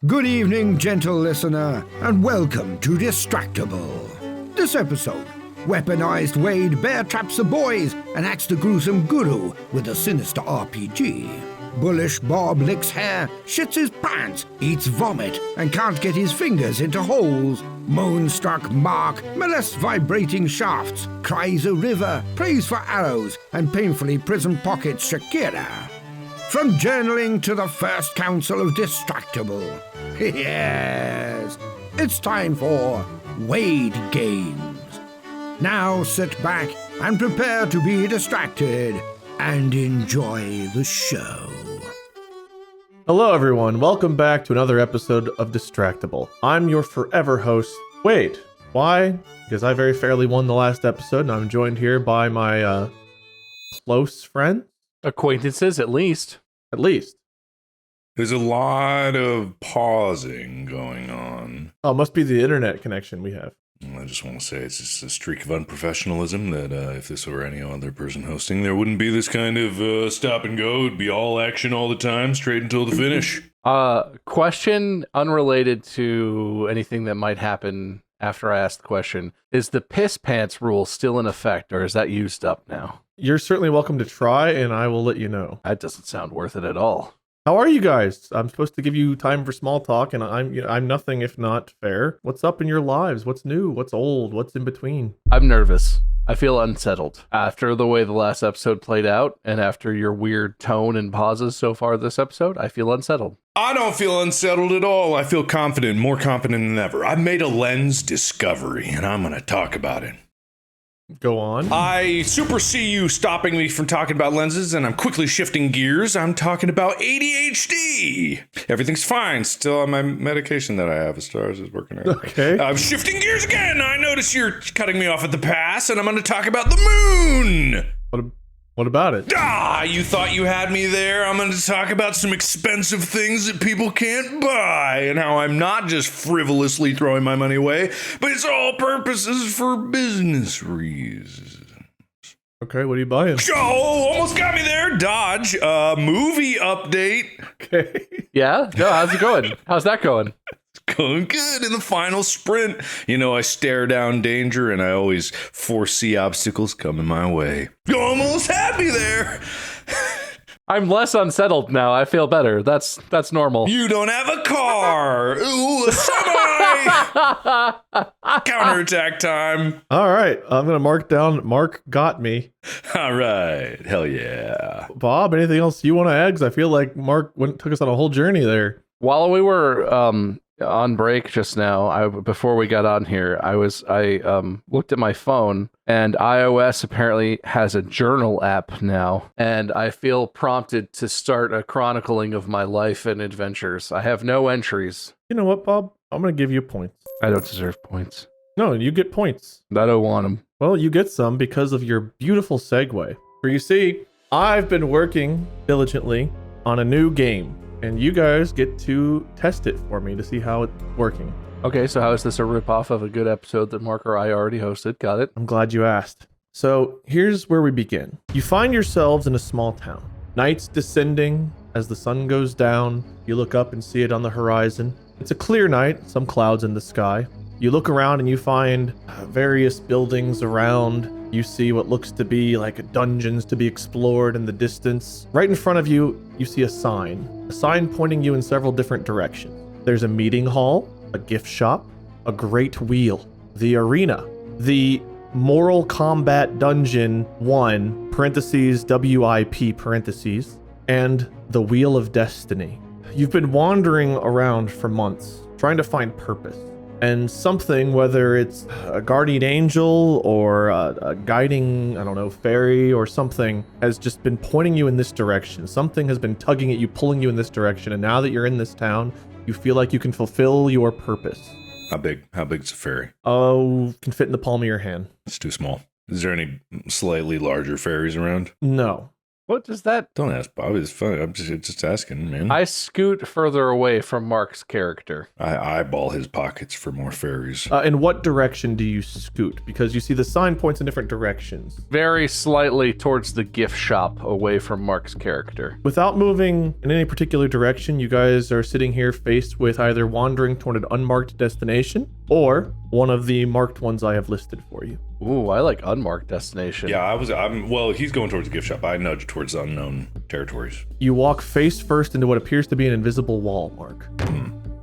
Good evening, gentle listener, and welcome to Distractible. This episode, weaponized Wade bear traps the boys and acts the gruesome guru with a sinister RPG. Bullish Bob licks hair, shits his pants, eats vomit, and can't get his fingers into holes. Moon-struck Mark molests vibrating shafts, cries a river, prays for arrows, and painfully prison pockets Shakira. From journaling to the first council of Distractible. Yes, it's time for Wade Games. Now sit back and prepare to be distracted and enjoy the show. Hello everyone, welcome back to another episode of Distractible. I'm your forever host, Wade. Why? Because I very fairly won the last episode and I'm joined here by my close friend. Acquaintances, at least. At least. There's a lot of pausing going on. Oh, it must be the internet connection we have. I just want to say it's just a streak of unprofessionalism that if this were any other person hosting, there wouldn't be this kind of stop and go. It'd be all action all the time, straight until the finish. Question unrelated to anything that might happen after I ask the question. Is the piss pants rule still in effect, or is that used up now? You're certainly welcome to try, and I will let you know. That doesn't sound worth it at all. How are you guys? I'm supposed to give you time for small talk, and I'm nothing if not fair. What's up in your lives? What's new? What's old? What's in between? I'm nervous. I feel unsettled. After the way the last episode played out, and after your weird tone and pauses so far this episode, I feel unsettled. I don't feel unsettled at all. I feel confident, more confident than ever. I've made a lens discovery, and I'm going to talk about it. Go on. I supersede you stopping me from talking about lenses, and I'm quickly shifting gears. I'm talking about ADHD. Everything's fine. Still on my medication that I have. As far as it's working out. Okay. I'm shifting gears again. I notice you're cutting me off at the pass, and I'm going to talk about the moon. What about it? You thought you had me there. I'm going to talk about some expensive things that people can't buy and how I'm not just frivolously throwing my money away, but it's all purposes for business reasons. Okay, what are you buying? Oh, almost got me there. Dodge. Movie update. Okay. Yeah? No, how's it going? How's that going? Going good in the final sprint. You know, I stare down danger and I always foresee obstacles coming my way. You almost had me there. I'm less unsettled now. I feel better. That's normal. You don't have a car. Ooh, a semi. Counterattack time. All right, I'm going to mark down Mark got me. All right. Hell yeah. Bob, anything else you want to add? Because I feel like Mark took us on a whole journey there. While we were on break just now, before we got on here, I looked at my phone, and iOS apparently has a journal app now, and I feel prompted to start a chronicling of my life and adventures. I have no entries. You know what, Bob? I'm going to give you points. I don't deserve points. No, you get points. I don't want them. Well, you get some because of your beautiful segue. For you see, I've been working diligently on a new game, and you guys get to test it for me to see how it's working. Okay, so how is this a ripoff of a good episode that Mark or I already hosted? Got it. I'm glad you asked. So here's where we begin. You find yourselves in a small town. Night's descending as the sun goes down. You look up and see it on the horizon. It's a clear night, some clouds in the sky. You look around and you find various buildings around. You see what looks to be like dungeons to be explored in the distance. Right in front of you, you see a sign pointing you in several different directions. There's a meeting hall, a gift shop, a great wheel, the arena, the Moral Combat Dungeon 1, parentheses, WIP, parentheses, and the Wheel of Destiny. You've been wandering around for months, trying to find purpose. And something, whether it's a guardian angel or a guiding, fairy or something, has just been pointing you in this direction. Something has been tugging at you, pulling you in this direction. And now that you're in this town, you feel like you can fulfill your purpose. How big's a fairy? Oh, can fit in the palm of your hand. It's too small. Is there any slightly larger fairies around? No. What does that? Don't ask Bob. It's fun. I'm just asking, man. I scoot further away from Mark's character. I eyeball his pockets for more fairies. In what direction do you scoot? Because you see the sign points in different directions. Very slightly towards the gift shop, away from Mark's character. Without moving in any particular direction, you guys are sitting here faced with either wandering toward an unmarked destination or one of the marked ones I have listed for you. Ooh, I like unmarked destination. Yeah, well, he's going towards the gift shop. I nudge towards unknown territories. You walk face first into what appears to be an invisible wall, Mark.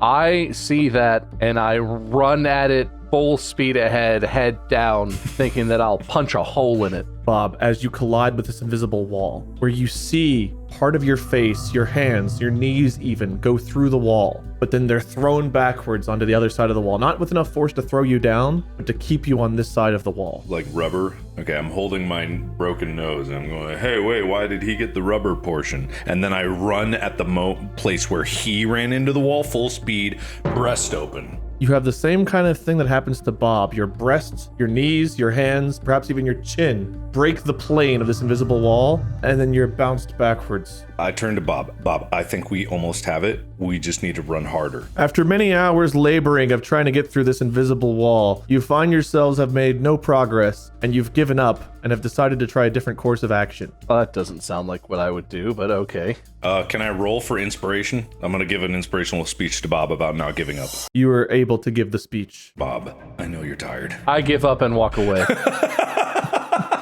I see that and I run at it full speed ahead, head down, thinking that I'll punch a hole in it. Bob, as you collide with this invisible wall, where you see part of your face, your hands, your knees even go through the wall, but then they're thrown backwards onto the other side of the wall, not with enough force to throw you down, but to keep you on this side of the wall. Like rubber? Okay, I'm holding my broken nose and I'm going, hey, wait, why did he get the rubber portion? And then I run at the place where he ran into the wall, full speed, breast open. You have the same kind of thing that happens to Bob. Your breasts, your knees, your hands, perhaps even your chin break the plane of this invisible wall, and then you're bounced backwards. I turn to Bob. Bob, I think we almost have it. We just need to run harder. After many hours laboring of trying to get through this invisible wall, you find yourselves have made no progress, and you've given up and have decided to try a different course of action. Well, that doesn't sound like what I would do, but okay. Can I roll for inspiration? I'm going to give an inspirational speech to Bob about not giving up. You were able to give the speech. Bob, I know you're tired. I give up and walk away.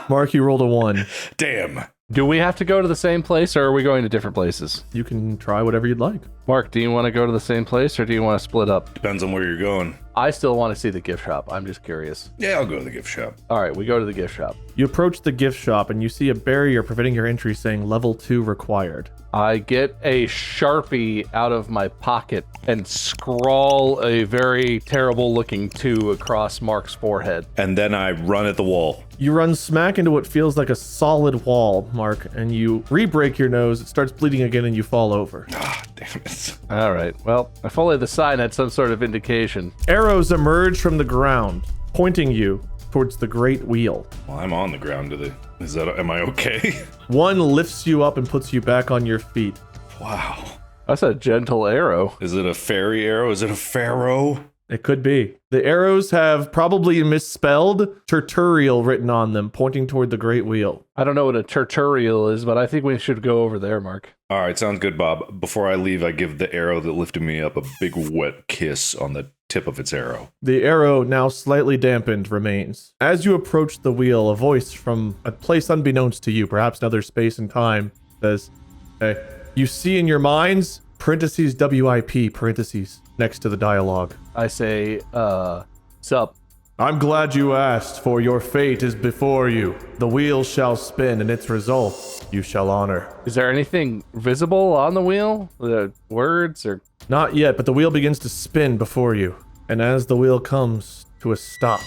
Mark, you rolled a 1. Damn. Do we have to go to the same place, or are we going to different places? You can try whatever you'd like. Mark, do you want to go to the same place, or do you want to split up? Depends on where you're going. I still want to see the gift shop. I'm just curious. Yeah, I'll go to the gift shop. All right, we go to the gift shop. You approach the gift shop and you see a barrier preventing your entry saying level 2 required. I get a Sharpie out of my pocket and scrawl a very terrible looking 2 across Mark's forehead. And then I run at the wall. You run smack into what feels like a solid wall, Mark, and you re-break your nose, it starts bleeding again, and you fall over. Ah, damn it. All right, well, if only the sign had some sort of indication. Arrows emerge from the ground, pointing you towards the great wheel. Well, I'm on the ground. Am I okay? One lifts you up and puts you back on your feet. Wow. That's a gentle arrow. Is it a fairy arrow? Is it a pharaoh? It could be. The arrows have probably misspelled terturial written on them, pointing toward the great wheel. I don't know what a terturial is, but I think we should go over there, Mark. All right, sounds good, Bob. Before I leave, I give the arrow that lifted me up a big wet kiss on the tip of its arrow. The arrow, now slightly dampened, remains. As you approach the wheel, a voice from a place unbeknownst to you, perhaps another space and time, says, hey, you see in your minds, parentheses WIP, parentheses, next to the dialogue. I say, sup. I'm glad you asked, for your fate is before you. The wheel shall spin, and its results you shall honor. Is there anything visible on the wheel? The words or... Not yet, but the wheel begins to spin before you. And as the wheel comes to a stop,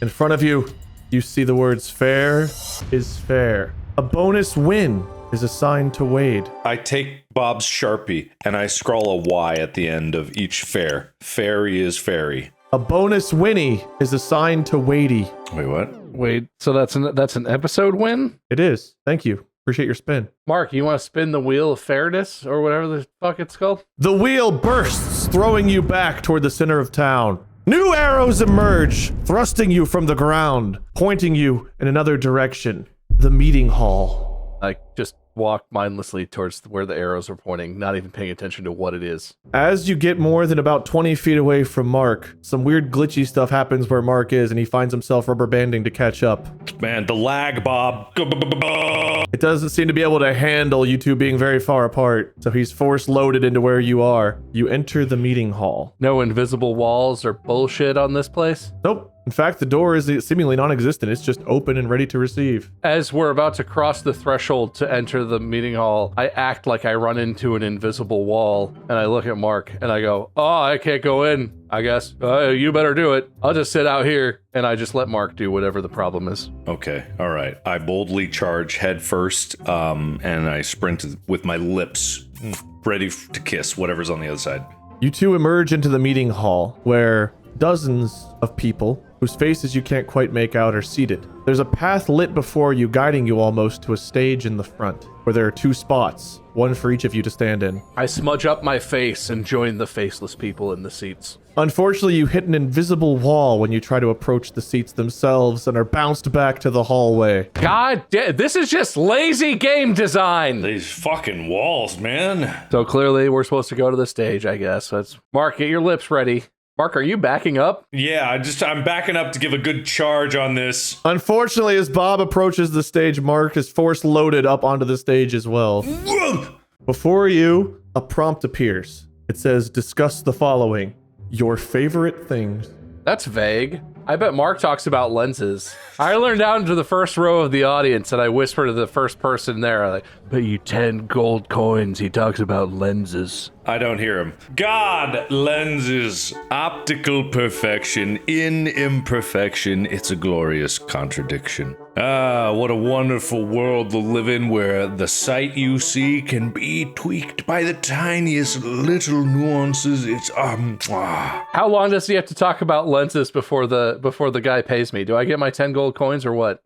in front of you, you see the words, fair is fair. A bonus win is assigned to Wade. I take Bob's Sharpie and I scrawl a Y at the end of each fair. Fairy is fairy. A bonus Winnie is assigned to Wadey. Wait, what? Wait, so that's an episode win? It is. Thank you. Appreciate your spin. Mark, you want to spin the wheel of fairness or whatever the fuck it's called? The wheel bursts, throwing you back toward the center of town. New arrows emerge, thrusting you from the ground, pointing you in another direction. The meeting hall. I just walk mindlessly towards where the arrows are pointing, not even paying attention to what it is. As you get more than about 20 feet away from Mark, some weird glitchy stuff happens where Mark is, and he finds himself rubber banding to catch up. Man, the lag, Bob. It doesn't seem to be able to handle you two being very far apart, so he's force loaded into where you are. You enter the meeting hall. No invisible walls or bullshit on this place? Nope. In fact, the door is seemingly non-existent. It's just open and ready to receive. As we're about to cross the threshold to enter the meeting hall, I act like I run into an invisible wall, and I look at Mark, and I go, oh, I can't go in, I guess. You better do it. I'll just sit out here, and I just let Mark do whatever the problem is. Okay, all right. I boldly charge head first, and I sprint with my lips ready to kiss whatever's on the other side. You two emerge into the meeting hall, where dozens of people whose faces you can't quite make out, are seated. There's a path lit before you, guiding you almost to a stage in the front, where there are 2 spots, one for each of you to stand in. I smudge up my face and join the faceless people in the seats. Unfortunately, you hit an invisible wall when you try to approach the seats themselves and are bounced back to the hallway. God damn, this is just lazy game design. These fucking walls, man. So clearly we're supposed to go to the stage, I guess. Mark, get your lips ready. Mark, are you backing up? Yeah, I'm backing up to give a good charge on this. Unfortunately, as Bob approaches the stage, Mark is force loaded up onto the stage as well. Whoa! Before you, a prompt appears. It says, discuss the following. Your favorite things. That's vague. I bet Mark talks about lenses. I learned down to the first row of the audience and I whisper to the first person there, like, bet you 10 gold coins he talks about lenses. I don't hear him. God, lenses, optical perfection in imperfection. It's a glorious contradiction. Ah, what a wonderful world to live in where the sight you see can be tweaked by the tiniest little nuances. It's How long does he have to talk about lenses before the guy pays me? Do I get my 10 gold coins or what?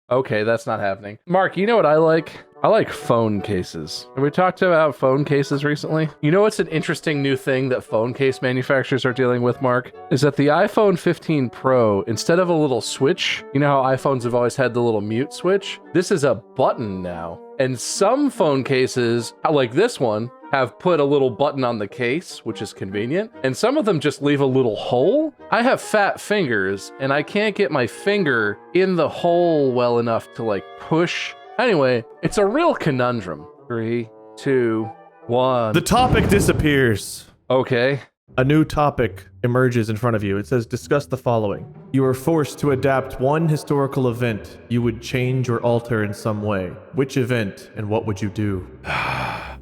Okay, that's not happening. Mark, you know what I like? I like phone cases. Have we talked about phone cases recently? You know what's an interesting new thing that phone case manufacturers are dealing with, Mark? Is that the iPhone 15 Pro, instead of a little switch, you know how iPhones have always had the little mute switch? This is a button now. And some phone cases, like this one, have put a little button on the case, which is convenient, and some of them just leave a little hole. I have fat fingers, and I can't get my finger in the hole well enough to like push. Anyway, it's a real conundrum. 3, 2, 1. The topic disappears. Okay. A new topic emerges in front of you. It says, discuss the following. You are forced to adapt one historical event you would change or alter in some way. Which event and what would you do? A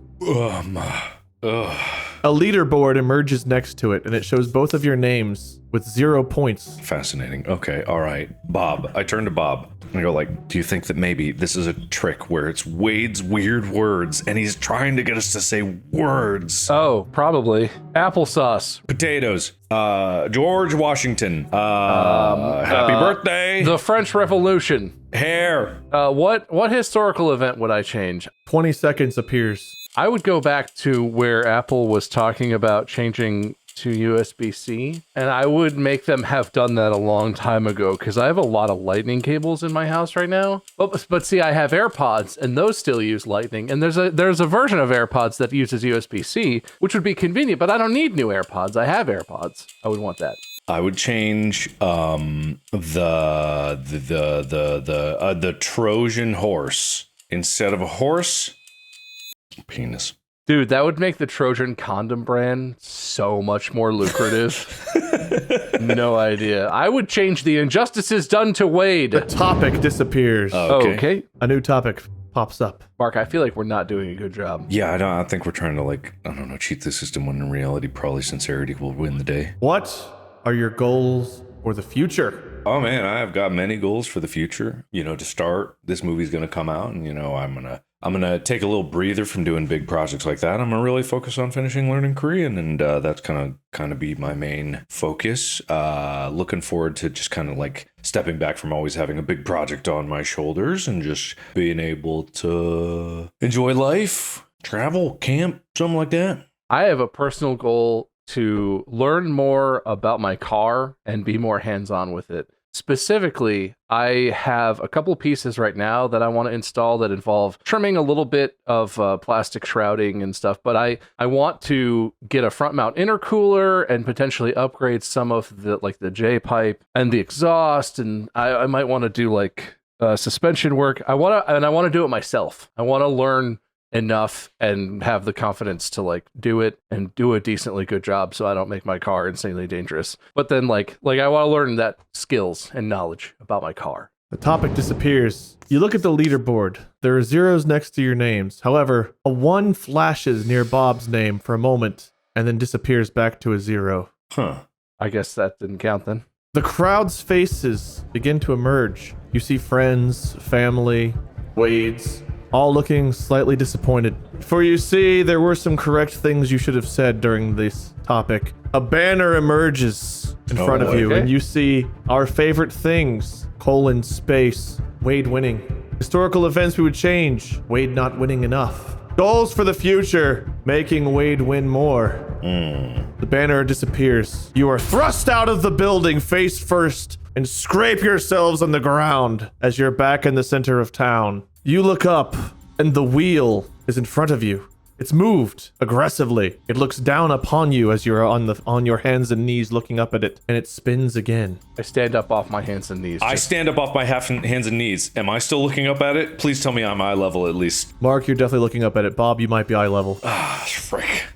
leaderboard emerges next to it, and it shows both of your names with 0 points. fascinating. Okay, all right. Bob. I turn to Bob. I go like, do you think that maybe this is a trick where it's Wade's weird words and he's trying to get us to say words? Oh, probably. Applesauce. Potatoes. George Washington. Happy birthday. The French Revolution. Hair. What historical event would I change? 20 seconds appears. I would go back to where Apple was talking about changing to USB-C, and I would make them have done that a long time ago because I have a lot of lightning cables in my house right now. But see, I have AirPods, and those still use lightning, and there's a version of AirPods that uses USB-C, which would be convenient, but I don't need new AirPods. I have AirPods. I would want that. I would change the Trojan horse. Instead of a horse, penis. Dude, that would make the Trojan condom brand so much more lucrative. No idea. I would change the injustices done to Wade. The topic disappears. Okay. A new topic pops up. Mark, I feel like we're not doing a good job. Yeah, I think we're trying to cheat the system when in reality, probably sincerity will win the day. What are your goals for the future? Oh man, I have got many goals for the future. To start, this movie's going to come out and, I'm gonna take a little breather from doing big projects like that. I'm gonna really focus on finishing learning Korean, and that's kind of be my main focus. Looking forward to just kind of like stepping back from always having a big project on my shoulders and just being able to enjoy life, travel, camp, something like that. I have a personal goal to learn more about my car and be more hands-on with it. Specifically, I have a couple pieces right now that I want to install that involve trimming a little bit of plastic shrouding and stuff, but I want to get a front mount intercooler and potentially upgrade some of the J-pipe and the exhaust, and I might want to do suspension work. I want to do it myself. I want to learn enough and have the confidence to do it and do a decently good job so I don't make my car insanely dangerous. But then I want to learn that skills and knowledge about my car. The topic disappears. You look at the leaderboard. There are zeros next to your names. However, a 1 flashes near Bob's name for a moment and then disappears back to a 0. Huh. I guess that didn't count then. The crowd's faces begin to emerge. You see friends, family, Wade's, all looking slightly disappointed. For you see, there were some correct things you should have said during this topic. A banner emerges in front of you, okay. and you see our favorite things, space, Wade winning. Historical events we would change, Wade not winning enough. Goals for the future, making Wade win more. The banner disappears. You are thrust out of the building face first and scrape yourselves on the ground as you're back in the center of town. You look up and the wheel is in front of you. It's moved aggressively. It looks down upon you as you're on your hands and knees looking up at it, and it spins again. I stand up off my hands and knees. I stand up off my hands and knees. Am I still looking up at it? Please tell me I'm eye level at least. Mark, you're definitely looking up at it. Bob, you might be eye level. Ah, frick.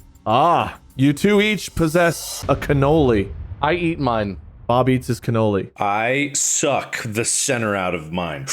You two each possess a cannoli. I eat mine. Bob eats his cannoli. I suck the center out of mine.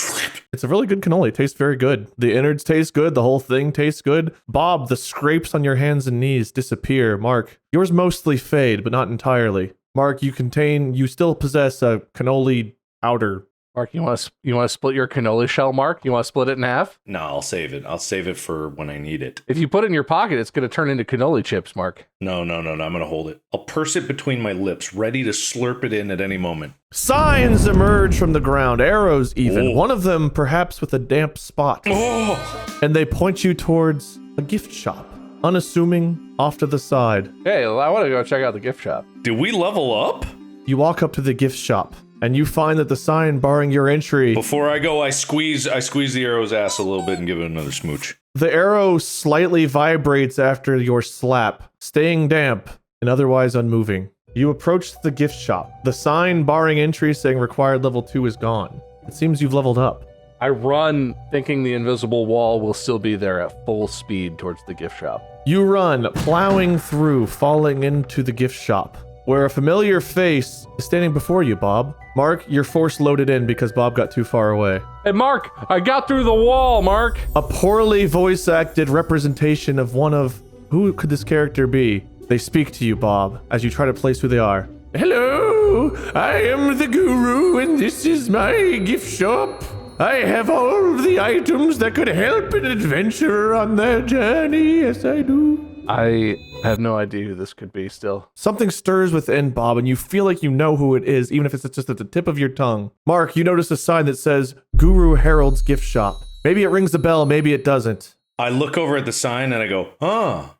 It's a really good cannoli. It tastes very good. The innards taste good. The whole thing tastes good. Bob, the scrapes on your hands and knees disappear. Mark, yours mostly fade, but not entirely. Mark, you still possess a cannoli powder. Mark, you want to split your cannoli shell, Mark? You want to split it in half? No, I'll save it. I'll save it for when I need it. If you put it in your pocket, it's going to turn into cannoli chips, Mark. No. I'm going to hold it. I'll purse it between my lips, ready to slurp it in at any moment. Signs emerge from the ground, arrows even. Oh. One of them perhaps with a damp spot. Oh! And they point you towards a gift shop, unassuming, off to the side. Hey, I want to go check out the gift shop. Did we level up? You walk up to the gift shop, and you find that the sign barring your entry... Before I go, I squeeze the arrow's ass a little bit and give it another smooch. The arrow slightly vibrates after your slap, staying damp and otherwise unmoving. You approach the gift shop. The sign barring entry saying required level 2 is gone. It seems you've leveled up. I run, thinking the invisible wall will still be there at full speed towards the gift shop. You run, plowing through, falling into the gift shop, where a familiar face is standing before you, Bob. Mark, you're force loaded in because Bob got too far away. Hey, Mark, I got through the wall, Mark. A poorly voice acted representation of one of... Who could this character be? They speak to you, Bob, as you try to place who they are. Hello, I am the guru, and this is my gift shop. I have all of the items that could help an adventurer on their journey. Yes, I do. I have no idea who this could be still. Something stirs within Bob, and you feel like you know who it is, even if it's just at the tip of your tongue. Mark, you notice a sign that says Guru Harold's Gift Shop. Maybe it rings a bell, maybe it doesn't. I look over at the sign and I go,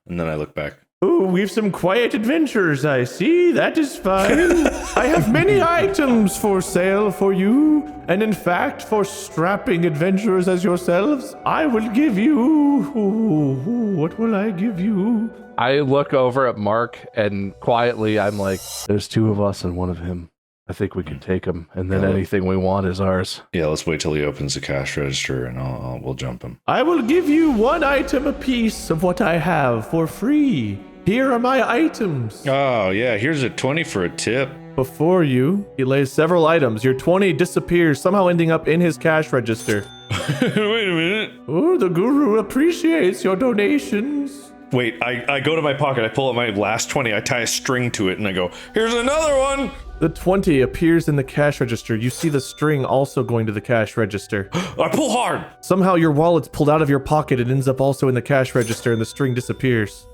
and then I look back. Ooh, we've some quiet adventures, I see. That is fine. I have many items for sale for you. And in fact, for strapping adventurers as yourselves, I will give you... what will I give you? I look over at Mark and quietly I'm like, there's two of us and one of him. I think we can take him, and then anything we want is ours. Yeah, let's wait till he opens the cash register and we'll jump him. I will give you one item apiece of what I have for free. Here are my items. Oh, yeah, here's a 20 for a tip. Before you, he lays several items. Your 20 disappears, somehow ending up in his cash register. Wait a minute. Oh, the guru appreciates your donations. Wait, I go to my pocket, I pull out my last 20, I tie a string to it, and I go, here's another one! The 20 appears in the cash register. You see the string also going to the cash register. I pull hard! Somehow your wallet's pulled out of your pocket. It ends up also in the cash register, and the string disappears.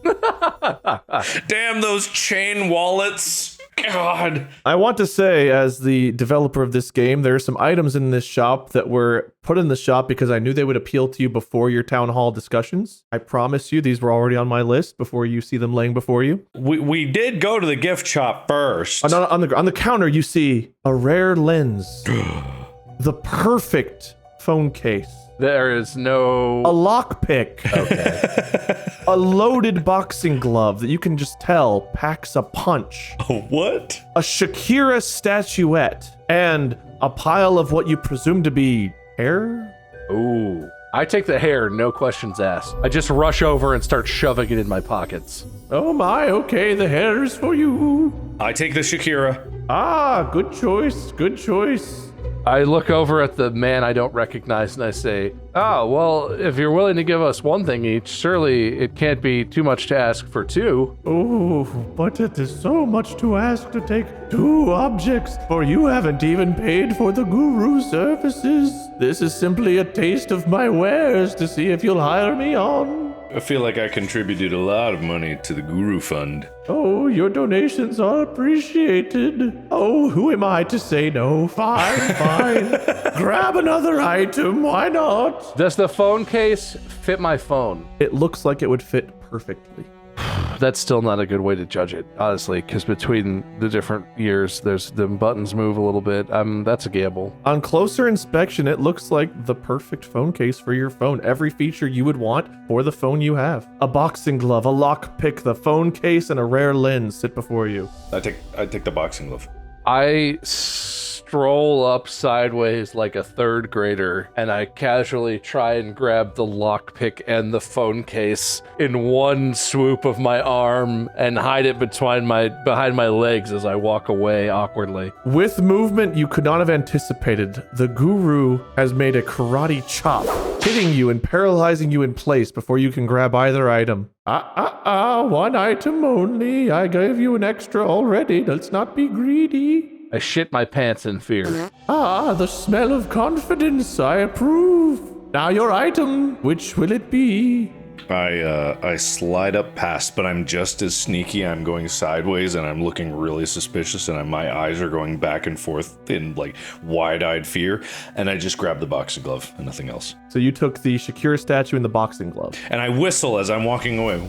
Damn those chain wallets! God! I want to say, as the developer of this game, there are some items in this shop that were put in the shop because I knew they would appeal to you before your town hall discussions. I promise you, these were already on my list before you see them laying before you. We did go to the gift shop first. On the counter, you see a rare lens. The perfect phone case. There is no... A lockpick. Okay. A loaded boxing glove that you can just tell packs a punch. What? A Shakira statuette. And a pile of what you presume to be hair? Ooh. I take the hair, no questions asked. I just rush over and start shoving it in my pockets. Oh my, okay, the hair is for you. I take the Shakira. Ah, good choice, good choice. I look over at the man I don't recognize and I say, well, if you're willing to give us one thing each, surely it can't be too much to ask for two. Oh, but it is so much to ask to take 2 objects, for you haven't even paid for the guru services. This is simply a taste of my wares to see if you'll hire me on. I feel like I contributed a lot of money to the Guru Fund. Oh, your donations are appreciated. Oh, who am I to say no? Fine, fine. Grab another item, why not? Does the phone case fit my phone? It looks like it would fit perfectly. That's still not a good way to judge it, honestly, because between the different years, the buttons move a little bit. That's a gamble. On closer inspection, it looks like the perfect phone case for your phone. Every feature you would want for the phone you have. A boxing glove, a lock pick, the phone case, and a rare lens sit before you. I take the boxing glove. I stroll up sideways like a third grader, and I casually try and grab the lockpick and the phone case in one swoop of my arm and hide it behind my legs as I walk away awkwardly. With movement you could not have anticipated, the guru has made a karate chop, hitting you and paralyzing you in place before you can grab either item. One item only. I gave you an extra already. Let's not be greedy. I shit my pants in fear. The smell of confidence. I approve. Now your item. Which will it be? I slide up past, but I'm just as sneaky. I'm going sideways and I'm looking really suspicious, and my eyes are going back and forth in like wide-eyed fear, and I just grab the boxing glove and nothing else. So you took the Shakira statue and the boxing glove. And I whistle as I'm walking away.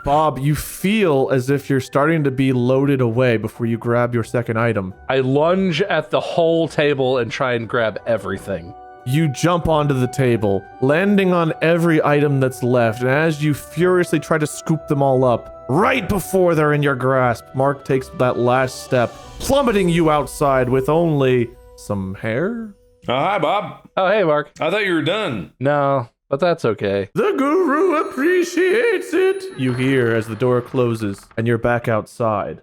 Bob, you feel as if you're starting to be loaded away before you grab your second item. I lunge at the whole table and try and grab everything. You jump onto the table, landing on every item that's left, and as you furiously try to scoop them all up, right before they're in your grasp, Mark takes that last step, plummeting you outside with only some hair? Oh, hi, Bob. Oh, hey, Mark. I thought you were done. No, but that's okay. The guru appreciates it, you hear as the door closes and you're back outside.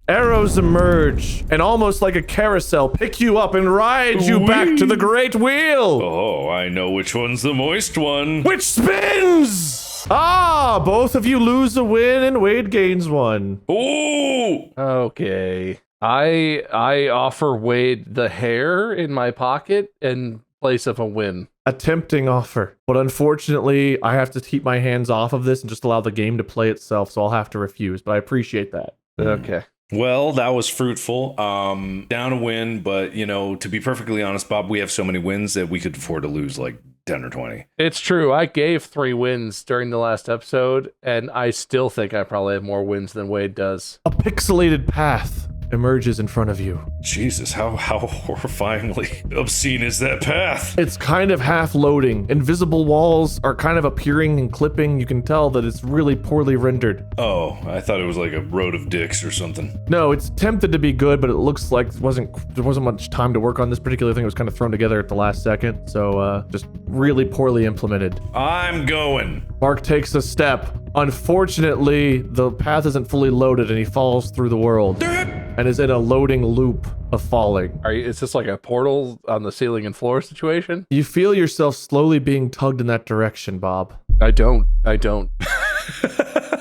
Arrows emerge and almost like a carousel pick you up and ride you back to the great wheel. Oh, I know which one's the moist one. Which spins! Both of you lose a win and Wade gains one. Oh! Okay. I offer Wade the hair in my pocket in place of a win. A tempting offer, but unfortunately I have to keep my hands off of this and just allow the game to play itself, so I'll have to refuse, but I appreciate that. Okay. Well, that was fruitful. Down a win, but, to be perfectly honest, Bob, we have so many wins that we could afford to lose like 10 or 20. It's true. I gave 3 wins during the last episode, and I still think I probably have more wins than Wade does. A pixelated path emerges in front of you. Jesus, how horrifyingly obscene is that path? It's kind of half loading. Invisible walls are kind of appearing and clipping. You can tell that it's really poorly rendered. Oh, I thought it was like a road of dicks or something. No, it's attempted to be good, but it looks like there wasn't much time to work on this particular thing. It was kind of thrown together at the last second. So just really poorly implemented. I'm going. Mark takes a step. Unfortunately, the path isn't fully loaded and he falls through the world and is in a loading loop of falling. Is this like a portal on the ceiling and floor situation? You feel yourself slowly being tugged in that direction, Bob. I don't.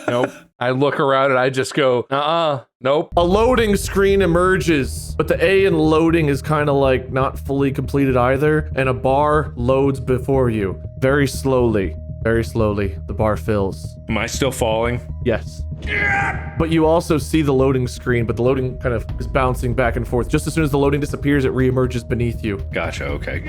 Nope. I look around and I just go, nope. A loading screen emerges, but the A in loading is kind of like not fully completed either, and a bar loads before you. Very slowly, the bar fills. Am I still falling? Yes. But you also see the loading screen, but the loading kind of is bouncing back and forth. Just as soon as the loading disappears, it reemerges beneath you. Gotcha, okay.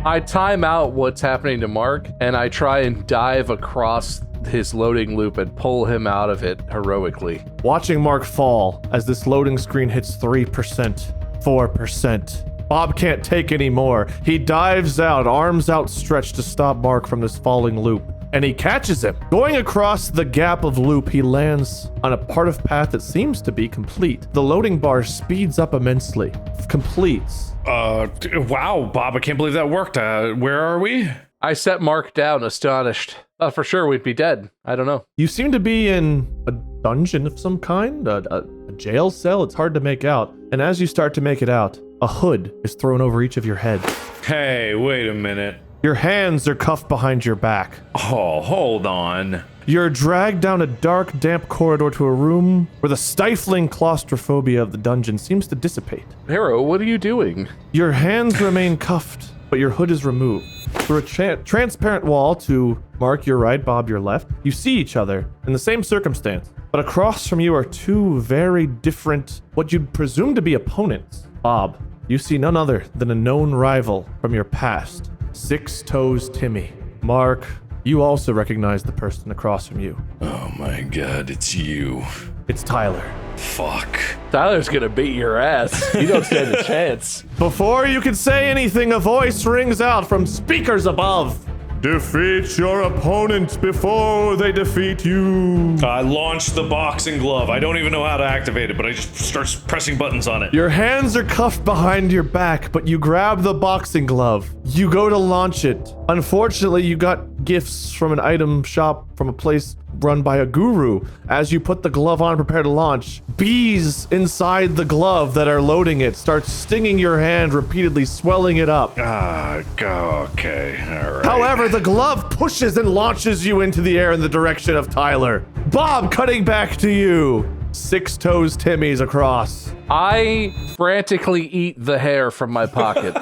I time out what's happening to Mark, and I try and dive across his loading loop and pull him out of it heroically. Watching Mark fall as this loading screen hits 3%, 4%. Bob can't take any more. He dives out, arms outstretched to stop Mark from this falling loop. And he catches him. Going across the gap of loop, he lands on a part of path that seems to be complete. The loading bar speeds up immensely. Completes. Wow, Bob, I can't believe that worked. Where are we? I set Mark down, astonished. For sure we'd be dead. I don't know. You seem to be in a dungeon of some kind, a jail cell. It's hard to make out. And as you start to make it out, a hood is thrown over each of your heads. Hey, wait a minute. Your hands are cuffed behind your back. Oh, hold on. You're dragged down a dark, damp corridor to a room where the stifling claustrophobia of the dungeon seems to dissipate. Hero, what are you doing? Your hands remain cuffed, but your hood is removed. Through a transparent wall to Mark your right, Bob your left, you see each other in the same circumstance, but across from you are two very different, what you'd presume to be opponents. Bob, you see none other than a known rival from your past, Six Toes Timmy. Mark, you also recognize the person across from you. Oh my god, it's you. It's Tyler. Fuck. Tyler's gonna beat your ass. You don't stand a chance. Before you can say anything, a voice rings out from speakers above. Defeat your opponent before they defeat you. I launched the boxing glove. I don't even know how to activate it, but I just start pressing buttons on it. Your hands are cuffed behind your back, but you grab the boxing glove. You go to launch it. Unfortunately, you got gifts from an item shop from a place run by a guru. As you put the glove on and prepare to launch, bees inside the glove that are loading it start stinging your hand repeatedly, swelling it up. Okay, all right. However, the glove pushes and launches you into the air in the direction of Tyler. Bob, cutting back to you. Six Toes Timmy's across. I frantically eat the hair from my pocket.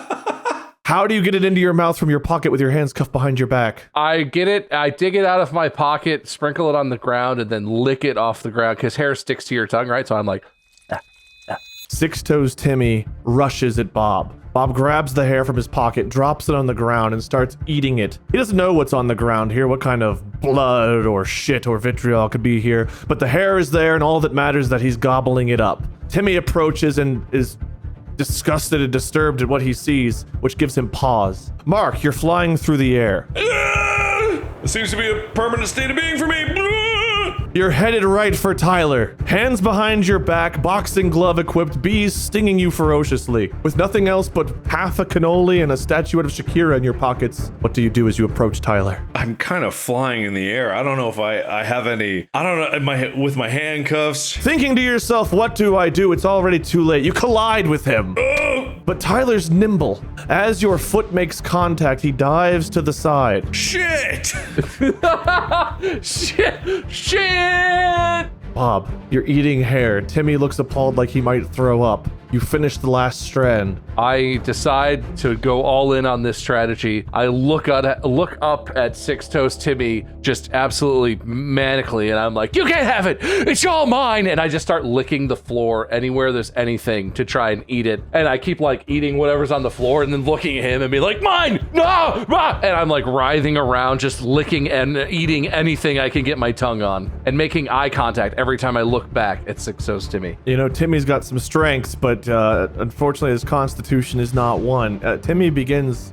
How do you get it into your mouth from your pocket with your hands cuffed behind your back? I dig it out of my pocket, sprinkle it on the ground, and then lick it off the ground, because hair sticks to your tongue, right? So I'm like, Six Toes Timmy rushes at Bob. Bob grabs the hair from his pocket, drops it on the ground, and starts eating it. He doesn't know what's on the ground here, what kind of blood or shit or vitriol could be here, but the hair is there, and all that matters is that he's gobbling it up. Timmy approaches and is disgusted and disturbed at what he sees, which gives him pause. Mark, you're flying through the air. It seems to be a permanent state of being for me. You're headed right for Tyler. Hands behind your back, boxing glove equipped, bees stinging you ferociously. With nothing else but half a cannoli and a statuette of Shakira in your pockets, what do you do as you approach Tyler? I'm kind of flying in the air. I don't know if I have any, I don't know, with my handcuffs. Thinking to yourself, what do I do? It's already too late. You collide with him. But Tyler's nimble. As your foot makes contact, he dives to the side. Shit! shit! Bob, you're eating hair. Timmy looks appalled like he might throw up. You finish the last strand. I decide to go all in on this strategy. I look up at Six Toes Timmy just absolutely manically, and I'm like, you can't have it! It's all mine! And I just start licking the floor anywhere there's anything to try and eat it. And I keep like eating whatever's on the floor and then looking at him and be like, mine! No! Ah! And I'm like writhing around, just licking and eating anything I can get my tongue on and making eye contact every time I look back at Six Toes Timmy. You know, Timmy's got some strengths, but unfortunately his constitution is not one. Timmy begins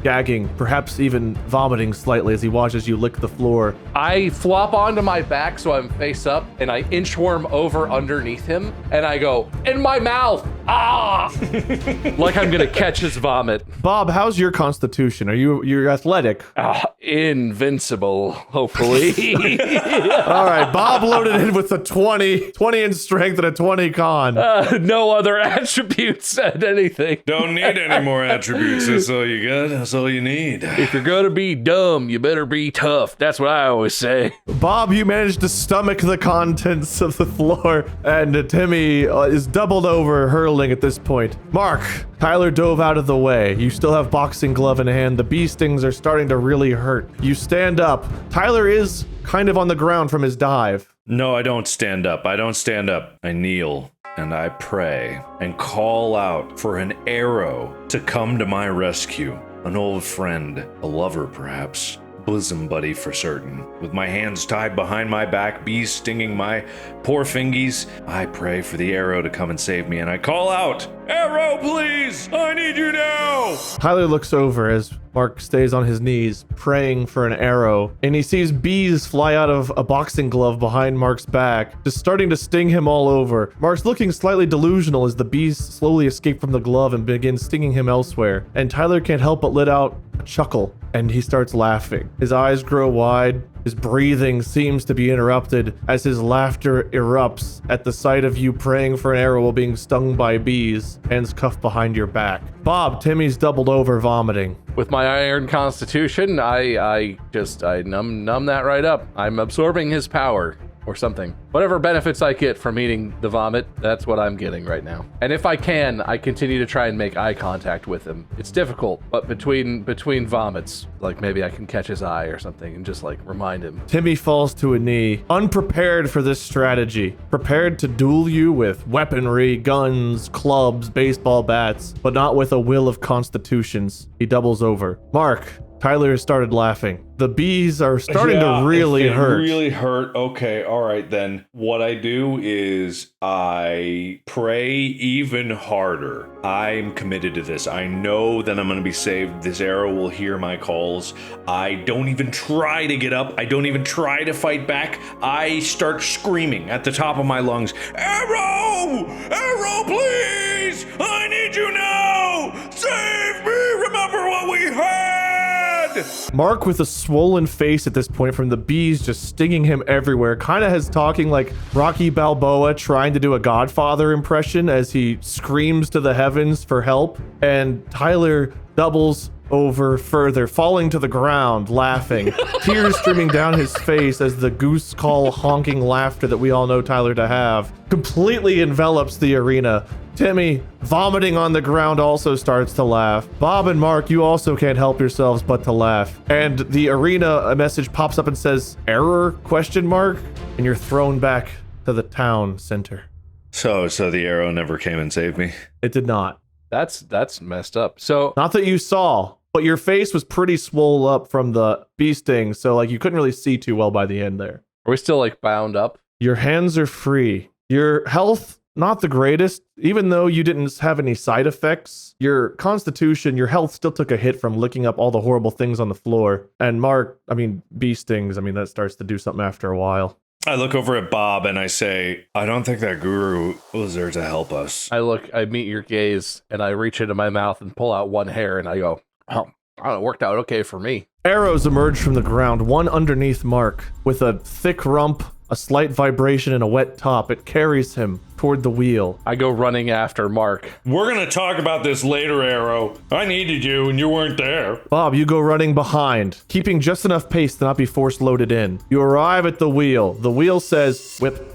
gagging, perhaps even vomiting slightly as he watches you lick the floor. I flop onto my back so I'm face up, and I inchworm over underneath him, and I go, in my mouth! Ah! Like I'm gonna catch his vomit. Bob, how's your constitution? You're athletic? Invincible, hopefully. All right, Bob loaded in with a 20 in strength and a 20 con. No other attributes at anything. Don't need any more attributes. That's all you got. That's all you need. If you're gonna be dumb, you better be tough. That's what I always say. Bob, you managed to stomach the contents of the floor, and Timmy is doubled over, hurling at this point. Mark, Tyler dove out of the way. You still have boxing glove in hand. The bee stings are starting to really hurt. You stand up. Tyler is kind of on the ground from his dive. No, I don't stand up. I kneel and I pray and call out for an arrow to come to my rescue. An old friend, a lover perhaps, bosom buddy for certain. With my hands tied behind my back, bees stinging my poor fingies, I pray for the arrow to come and save me, and I call out, arrow please, I need you now! Tyler looks over as Mark stays on his knees, praying for an arrow, and he sees bees fly out of a boxing glove behind Mark's back, just starting to sting him all over. Mark's looking slightly delusional as the bees slowly escape from the glove and begin stinging him elsewhere, and Tyler can't help but let out a chuckle, and he starts laughing. His eyes grow wide. His breathing seems to be interrupted as his laughter erupts at the sight of you praying for an arrow while being stung by bees, hands cuffed behind your back. Bob, Timmy's doubled over, vomiting. With my iron constitution, I numb that right up. I'm absorbing his power. or something. Whatever benefits I get from eating the vomit, that's what I'm getting right now. And if I can, I continue to try and make eye contact with him. It's difficult, but between vomits, like maybe I can catch his eye or something and just like remind him. Timmy falls to a knee, unprepared for this strategy, prepared to duel you with weaponry, guns, clubs, baseball bats, but not with a will of constitutions. He doubles over. Mark, Tyler has started laughing. The bees are starting to really hurt. Really hurt. Okay, all right then. What I do is I pray even harder. I'm committed to this. I know that I'm going to be saved. This arrow will hear my calls. I don't even try to get up. I don't even try to fight back. I start screaming at the top of my lungs. Arrow! Arrow, please! I need you now! Save me! Remember what we had! Mark, with a swollen face at this point from the bees just stinging him everywhere, kind of has talking like Rocky Balboa trying to do a Godfather impression as he screams to the heavens for help. And Tyler doubles over further, falling to the ground, laughing, tears streaming down his face as the goose call honking laughter that we all know Tyler to have completely envelops the arena. Timmy, vomiting on the ground, also starts to laugh. Bob and Mark, you also can't help yourselves but to laugh. And the arena, a message pops up and says, "Error?" ? And you're thrown back to the town center. So the arrow never came and saved me? It did not. That's messed up. So Not that you saw, but your face was pretty swole up from the bee sting, so like you couldn't really see too well by the end there. are we still like bound up? Your hands are free. Your health, not the greatest. Even though you didn't have any side effects, your constitution, your health still took a hit from licking up all the horrible things on the floor. And Mark, bee stings, that starts to do something after a while. I look over at Bob and I say, I don't think that guru was there to help us. I meet your gaze and I reach into my mouth and pull out one hair and I go, oh, it worked out okay for me. Arrows emerge from the ground, one underneath Mark. With a thick rump, a slight vibration, and a wet top, it carries him toward the wheel. I go running after Mark. We're going to talk about this later, Arrow. I needed you and you weren't there. Bob, you go running behind, keeping just enough pace to not be force loaded in. You arrive at the wheel. The wheel says, whip.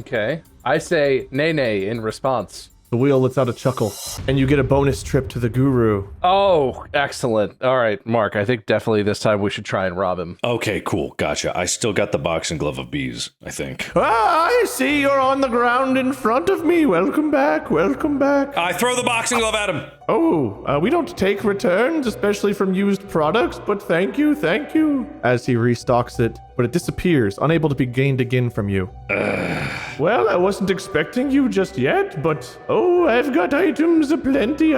Okay. I say, nay in response. The wheel lets out a chuckle, and you get a bonus trip to the guru. Oh, excellent. All right, Mark, I think definitely this time we should try and rob him. Okay, cool. Gotcha. I still got the boxing glove of bees, I think. Ah, I see you're on the ground in front of me. Welcome back. Welcome back. I throw the boxing glove at him. Oh, we don't take returns, especially from used products, but thank you. As he restocks it, but it disappears, unable to be gained again from you. Well, I wasn't expecting you just yet, but I've got items aplenty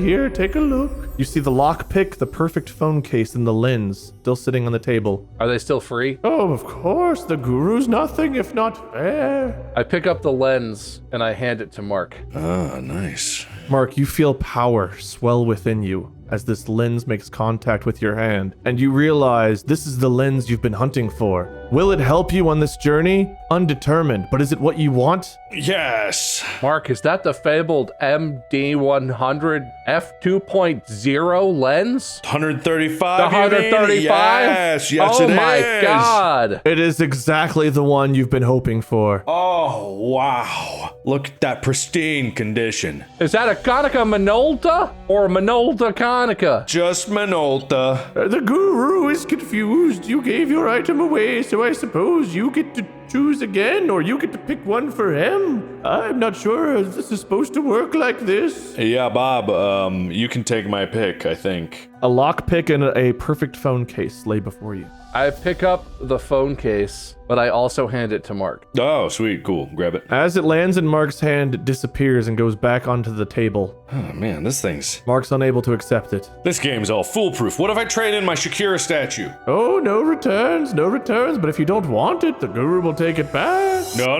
here. Take a look. You see the lockpick, the perfect phone case, and the lens still sitting on the table. Are they still free? Oh, of course. The guru's nothing if not fair. I pick up the lens and I hand it to Mark. Ah, nice. Mark, you feel power swell within you as this lens makes contact with your hand, and you realize this is the lens you've been hunting for. Will it help you on this journey? Undetermined, but is it what you want? Yes. Mark, is that the fabled MD100 f2.0 lens? 135. The 135? Yes, it is. Oh my God. It is exactly the one you've been hoping for. Oh, wow. Look at that pristine condition. Is that a Konica Minolta or a Minolta Konica? Just Minolta. The guru is confused. You gave your item away, so I suppose you get to choose again, or you get to pick one for him. I'm not sure if this is supposed to work like this. Yeah, Bob, you can take my pick, I think. A lockpick and a perfect phone case lay before you. I pick up the phone case, but I also hand it to Mark. Oh, sweet, cool. Grab it. As it lands in Mark's hand, it disappears and goes back onto the table. Oh, man, this thing's... Mark's unable to accept it. This game's all foolproof. What if I trade in my Shakira statue? Oh, no returns, but if you don't want it, the guru will take it back. No.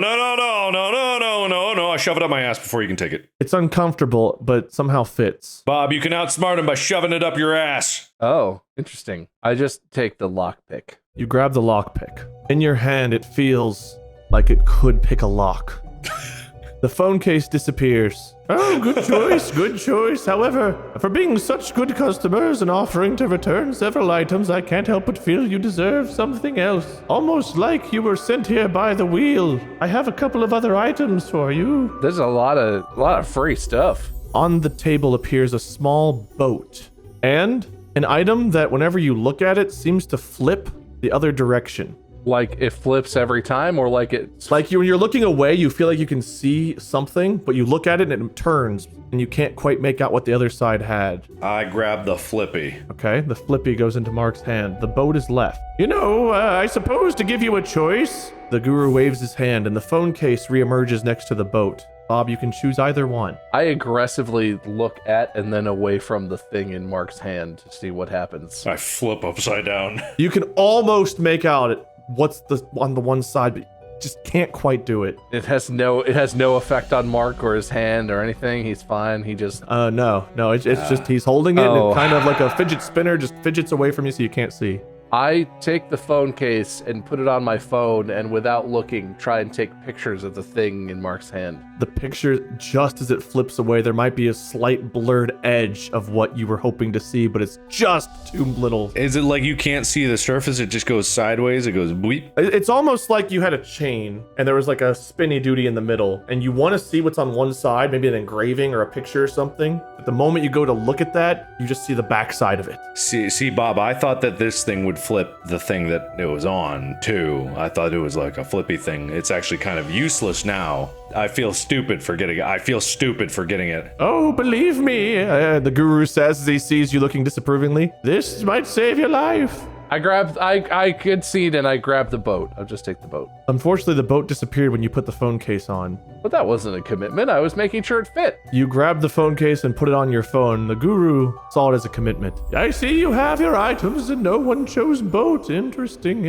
I shove it up my ass before you can take it. It's uncomfortable, but somehow fits. Bob, you can outsmart him by shoving it up your ass. Oh, interesting. I just take the lockpick. You grab the lockpick. In your hand, it feels like it could pick a lock. The phone case disappears. Oh, good choice, good choice. However, for being such good customers and offering to return several items, I can't help but feel you deserve something else. Almost like you were sent here by the wheel. I have a couple of other items for you. There's a lot of free stuff. On the table appears a small boat and an item that whenever you look at it seems to flip the other direction. Like it flips every time, or like it's Like when you're looking away, you feel like you can see something, but you look at it and it turns, and you can't quite make out what the other side had. I grab the flippy. Okay, the flippy goes into Mark's hand. The boat is left. You know, I suppose to give you a choice. The guru waves his hand, and the phone case reemerges next to the boat. Bob, you can choose either one. I aggressively look at and then away from the thing in Mark's hand to see what happens. I flip upside down. You can almost make out what's on the one side, but you just can't quite do it. It has no effect on Mark or his hand or anything. He's fine. He just No, it's just he's holding it, and it kind of like a fidget spinner just fidgets away from you so you can't see. I take the phone case and put it on my phone, and without looking, try and take pictures of the thing in Mark's hand. The picture, just as it flips away, there might be a slight blurred edge of what you were hoping to see, but it's just too little. Is it like you can't see the surface? It just goes sideways? It goes bleep? It's almost like you had a chain, and there was like a spinny duty in the middle, and you want to see what's on one side, maybe an engraving or a picture or something. But the moment you go to look at that, you just see the backside of it. See, Bob, I thought that this thing would flip the thing that it was on, too. I thought it was like a flippy thing. It's actually kind of useless now. I feel stupid for getting it. Oh, believe me, the guru says as he sees you looking disapprovingly, this might save your life. I concede and I grab the boat. I'll just take the boat. Unfortunately, the boat disappeared when you put the phone case on. But that wasn't a commitment. I was making sure it fit. You grabbed the phone case and put it on your phone. The guru saw it as a commitment. I see you have your items and no one chose boat. Interesting.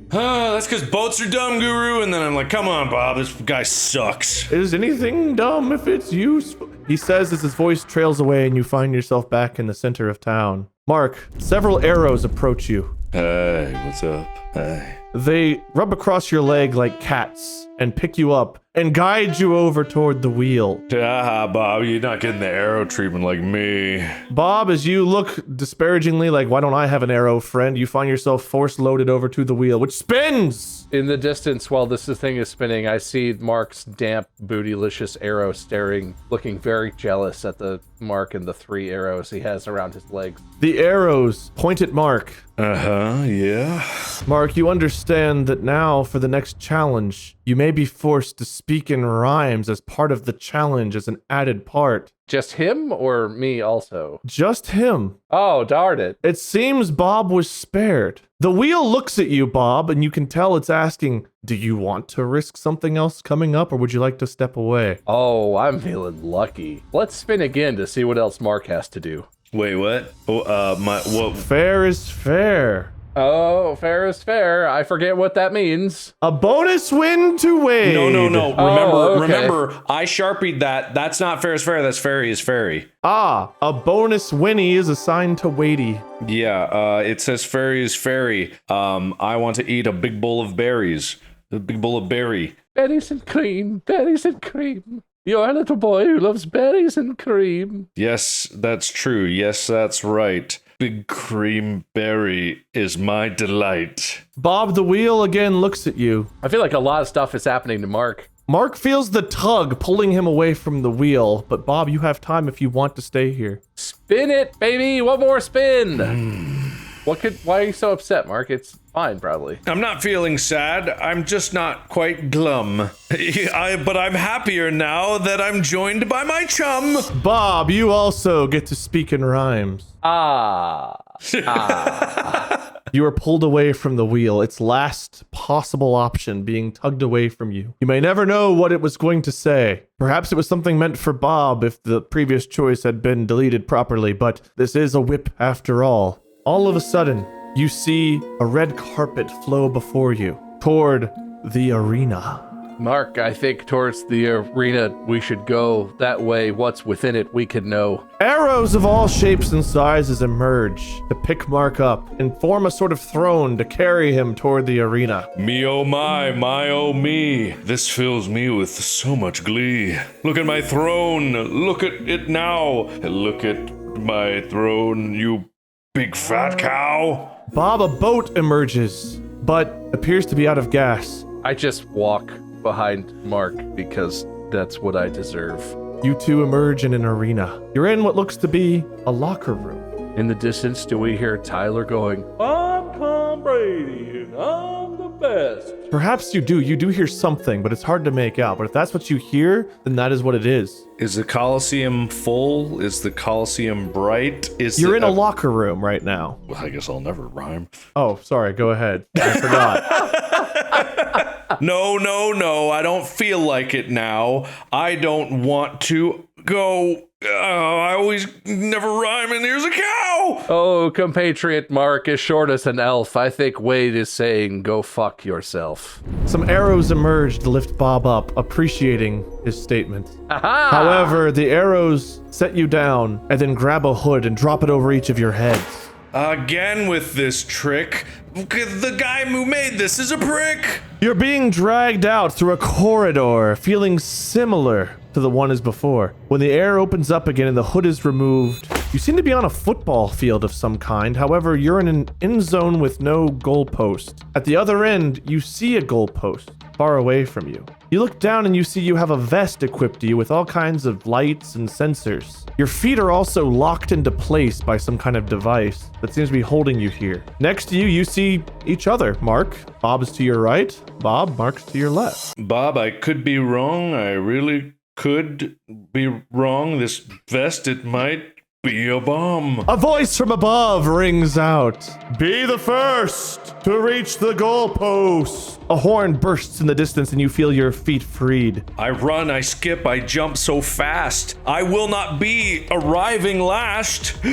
That's because boats are dumb, Guru. And then I'm like, come on, Bob, this guy sucks. Is anything dumb if it's useful? He says as his voice trails away and you find yourself back in the center of town. Mark, several arrows approach you. Hey, what's up? Hey. They rub across your leg like cats and pick you up and guide you over toward the wheel. Bob, you're not getting the arrow treatment like me. Bob, as you look disparagingly like, why don't I have an arrow, friend? You find yourself force-loaded over to the wheel, which spins! In the distance, while this thing is spinning, I see Mark's damp, bootylicious arrow staring, looking very jealous at the Mark and the 3 arrows he has around his legs. The arrows point at Mark. Yeah. Mark, you understand that now, for the next challenge, you may be forced to speak in rhymes as part of the challenge as an added part. Just him or me also? Just him. Oh, darn it. It seems Bob was spared. The wheel looks at you, Bob, and you can tell it's asking, do you want to risk something else coming up, or would you like to step away? Oh, I'm feeling lucky. Let's spin again to see what else Mark has to do. Wait, what? What? Fair is fair. Oh, fair is fair. I forget what that means. A bonus win to Wade. No. Oh, okay. Remember, I sharpied that. That's not fair is fair. That's fairy is fairy. Ah, a bonus Winnie is assigned to Wadey. Yeah, it says fairy is fairy. I want to eat a big bowl of berries. A big bowl of berry. Berries and cream, berries and cream. You're a little boy who loves berries and cream. Yes, that's true. Yes, that's right. Big cream berry is my delight. Bob the wheel again looks at you. I feel like a lot of stuff is happening to Mark. Mark feels the tug pulling him away from the wheel, but Bob, you have time if you want to stay here. Spin it, baby! One more spin! Why are you so upset, Mark? It's fine, probably. I'm not feeling sad. I'm just not quite glum. But I'm happier now that I'm joined by my chum. Bob, you also get to speak in rhymes. You are pulled away from the wheel, its last possible option being tugged away from you. You may never know what it was going to say. Perhaps it was something meant for Bob if the previous choice had been deleted properly, but this is a whip after all. All of a sudden, you see a red carpet flow before you toward the arena. Mark, I think towards the arena we should go. That way, what's within it, we can know. Arrows of all shapes and sizes emerge to pick Mark up and form a sort of throne to carry him toward the arena. Me oh my oh me. This fills me with so much glee. Look at my throne. Look at it now. Look at my throne, you big fat cow. Bob, a boat emerges, but appears to be out of gas. I just walk behind Mark because that's what I deserve. You two emerge in an arena. You're in what looks to be a locker room. In the distance, do we hear Tyler going, I'm Tom Brady and I'm the best? Perhaps you do hear something, but it's hard to make out. But if that's what you hear, then that is what it is. Is the Coliseum full? Is the Coliseum bright? You're in a locker room right now. Well, I guess I'll never rhyme. Oh, sorry, go ahead. I forgot. No, I don't feel like it now. I don't want to go. I always never rhyme, and there's a cow! Oh, compatriot Mark is short as an elf. I think Wade is saying, go fuck yourself. Some arrows emerge to lift Bob up, appreciating his statement. Aha! However, the arrows set you down and then grab a hood and drop it over each of your heads. Again with this trick. The guy who made this is a prick. You're being dragged out through a corridor, feeling similar to the one as before. When the air opens up again and the hood is removed, you seem to be on a football field of some kind. However, you're in an end zone with no goalpost. At the other end, you see a goalpost far away from you. You look down and you see you have a vest equipped to you with all kinds of lights and sensors. Your feet are also locked into place by some kind of device that seems to be holding you here. Next to you, you see each other. Mark, Bob is to your right. Bob, Mark's to your left. Bob, I could be wrong. I really could be wrong. This vest, it might be a bomb. A voice from above rings out. Be the first to reach the goalpost. A horn bursts in the distance and you feel your feet freed. I run, I skip, I jump so fast. I will not be arriving last.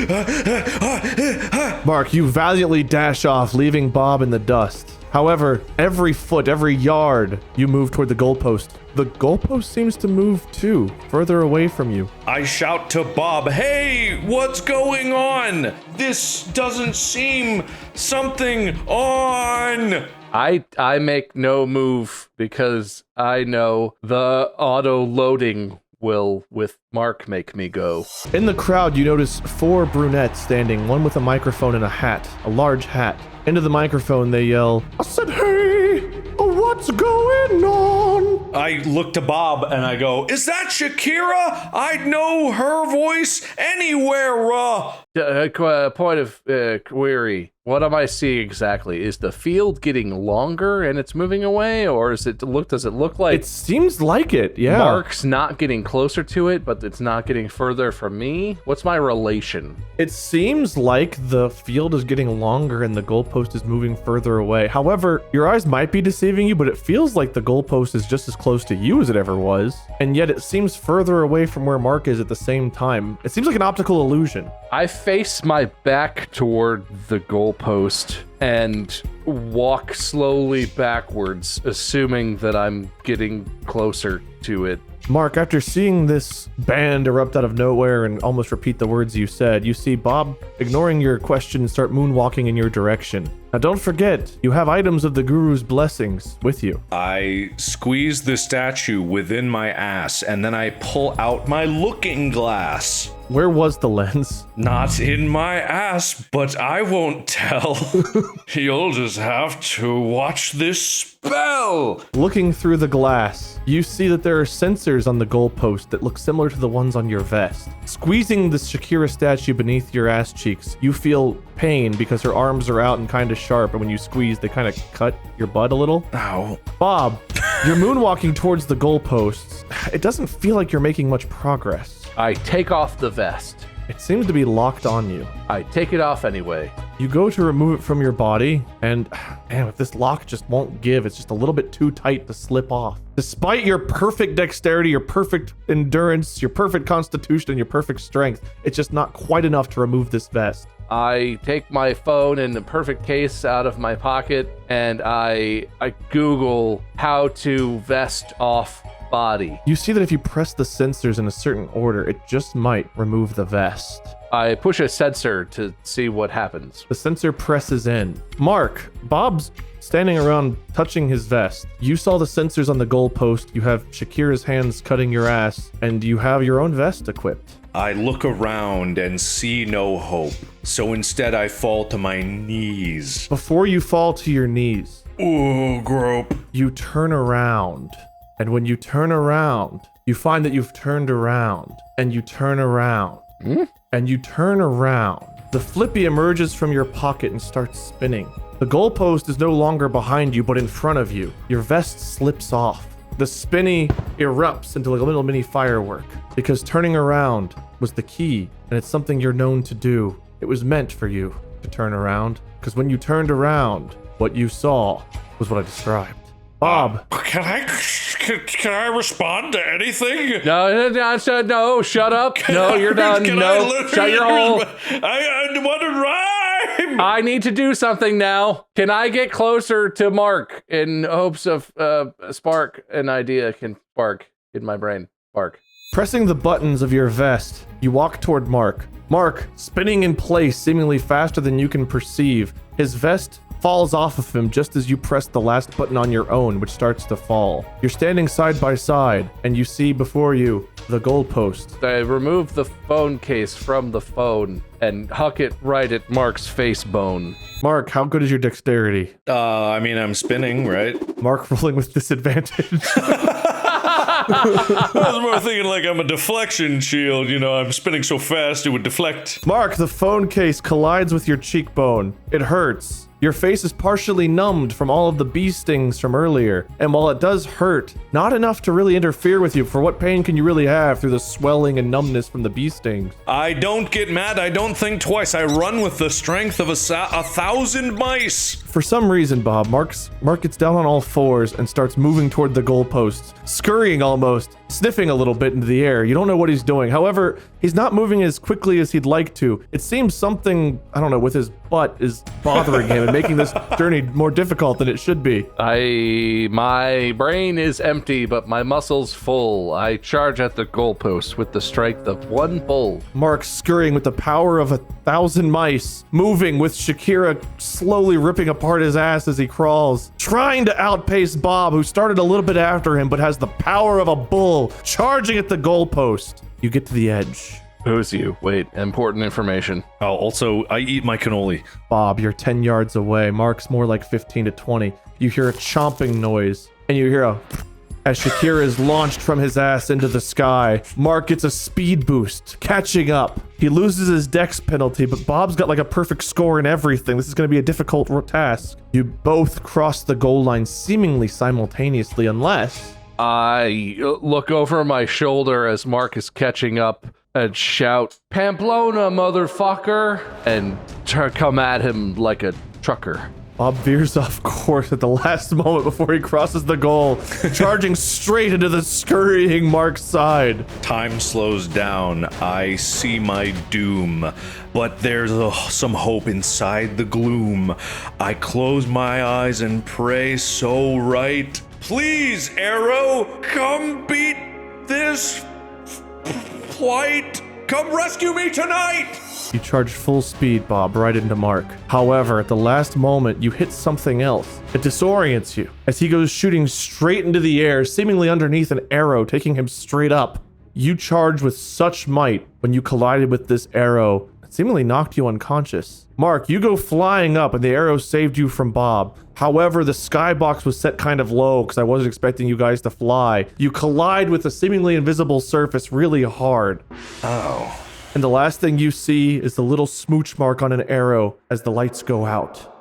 Mark, you valiantly dash off, leaving Bob in the dust. However, every foot, every yard you move toward the goalpost, the goalpost seems to move too, further away from you. I shout to Bob, hey, what's going on? This doesn't seem something on. I make no move because I know the auto loading will, with Mark, make me go. In the crowd, you notice 4 brunettes standing, one with a microphone and a hat, a large hat. Into the microphone, they yell, I said, hey, what's going on? I look to Bob and I go, is that Shakira? I'd know her voice anywhere, Point of query. What am I seeing exactly? Is the field getting longer and it's moving away, or does it look like it seems like it, yeah. Mark's not getting closer to it, but it's not getting further from me? What's my relation? It seems like the field is getting longer and the goalpost is moving further away. However, your eyes might be deceiving you, but it feels like the goalpost is just as close to you as it ever was, and yet it seems further away from where Mark is at the same time. It seems like an optical illusion. I face my back toward the goalpost and walk slowly backwards, assuming that I'm getting closer to it. Mark, after seeing this band erupt out of nowhere and almost repeat the words you said, you see Bob ignoring your question and start moonwalking in your direction. Now don't forget, you have items of the Guru's blessings with you. I squeeze the statue within my ass and then I pull out my looking glass. Where was the lens? Not in my ass, but I won't tell. You'll just have to watch this spell. Looking through the glass, you see that there are sensors on the goalpost that look similar to the ones on your vest. Squeezing the Shakira statue beneath your ass cheeks, you feel pain because her arms are out and kind of sharp, and when you squeeze, they kind of cut your butt a little. Ow. Bob, you're moonwalking towards the goalposts. It doesn't feel like you're making much progress. I take off the vest. It seems to be locked on you. I take it off anyway. You go to remove it from your body, and damn, if this lock just won't give, it's just a little bit too tight to slip off. Despite your perfect dexterity, your perfect endurance, your perfect constitution, and your perfect strength, it's just not quite enough to remove this vest. I take my phone in the perfect case out of my pocket, and I Google how to vest off body. You see that if you press the sensors in a certain order, it just might remove the vest. I push a sensor to see what happens. The sensor presses in. Mark, Bob's standing around touching his vest. You saw the sensors on the goalpost. You have Shakira's hands cutting your ass, and you have your own vest equipped. I look around and see no hope, so instead I fall to my knees. Before you fall to your knees, Ooh, grope. you turn around. And when you turn around, you find that you've turned around, and you turn around, and you turn around. The flippy emerges from your pocket and starts spinning. The goalpost is no longer behind you, but in front of you. Your vest slips off. The spinny erupts into like a little mini firework, because turning around was the key, and it's something you're known to do. It was meant for you to turn around, because when you turned around, what you saw was what I described. Bob. Can I respond to anything? No, shut up. No, you're done. No, shut your hole. I want to rhyme. I need to do something now. Can I get closer to Mark in hopes of spark an idea can spark in my brain? Spark. Pressing the buttons of your vest, you walk toward Mark. Mark, spinning in place seemingly faster than you can perceive, his vest falls off of him just as you press the last button on your own, which starts to fall. You're standing side by side, and you see before you the goalpost. I remove the phone case from the phone and huck it right at Mark's face bone. Mark, how good is your dexterity? I mean, I'm spinning, right? Mark rolling with disadvantage. I was more thinking like I'm a deflection shield, you know, I'm spinning so fast it would deflect. Mark, the phone case collides with your cheekbone. It hurts. Your face is partially numbed from all of the bee stings from earlier, and while it does hurt, not enough to really interfere with you, for what pain can you really have through the swelling and numbness from the bee stings? I don't get mad, I don't think twice, I run with the strength of a 1,000 mice. For some reason, Bob, Mark gets down on all fours and starts moving toward the goalposts, scurrying almost, sniffing a little bit into the air. You don't know what he's doing. However, he's not moving as quickly as he'd like to. It seems something, I don't know, with his butt is bothering him and making this journey more difficult than it should be. My brain is empty, but my muscles full. I charge at the goalpost with the strength of one bull. Mark scurrying with the power of 1,000 mice, moving with Shakira slowly ripping apart his ass as he crawls, trying to outpace Bob, who started a little bit after him but has the power of a bull, charging at the goalpost. You get to the edge. Who's you? Wait, important information. Oh, also, I eat my cannoli. Bob, you're 10 yards away. Mark's more like 15 to 20. You hear a chomping noise, and you hear a as Shakira is launched from his ass into the sky. Mark gets a speed boost, catching up. He loses his dex penalty, but Bob's got like a perfect score in everything. This is going to be a difficult task. You both cross the goal line seemingly simultaneously, unless... I look over my shoulder as Mark is catching up and shout, "Pamplona, motherfucker!" and come at him like a trucker. Bob veers off course at the last moment before he crosses the goal, charging straight into the scurrying Mark's side. Time slows down. I see my doom, but there's some hope inside the gloom. I close my eyes and pray so right. Please, Arrow, come beat this plight. Come rescue me tonight. You charge full speed, Bob, right into Mark. However, at the last moment, you hit something else. It disorients you as he goes shooting straight into the air, seemingly underneath an arrow, taking him straight up. You charge with such might when you collided with this arrow, it seemingly knocked you unconscious. Mark, you go flying up and the arrow saved you from Bob. However, the skybox was set kind of low because I wasn't expecting you guys to fly. You collide with a seemingly invisible surface really hard. Oh. And the last thing you see is the little smooch mark on an arrow as the lights go out.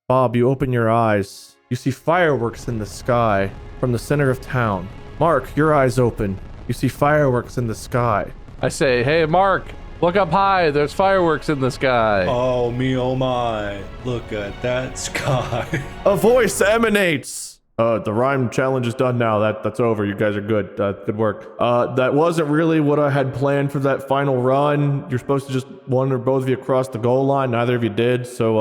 Bob, you open your eyes. You see fireworks in the sky from the center of town. Mark, your eyes open. You see fireworks in the sky. I say, "Hey, Mark, look up high. There's fireworks in the sky." Oh me, oh my. Look at that sky. A voice emanates. The rhyme challenge is done now. That's over. You guys are good. Good work. That wasn't really what I had planned for that final run. You're supposed to just one or both of you cross the goal line. Neither of you did. So,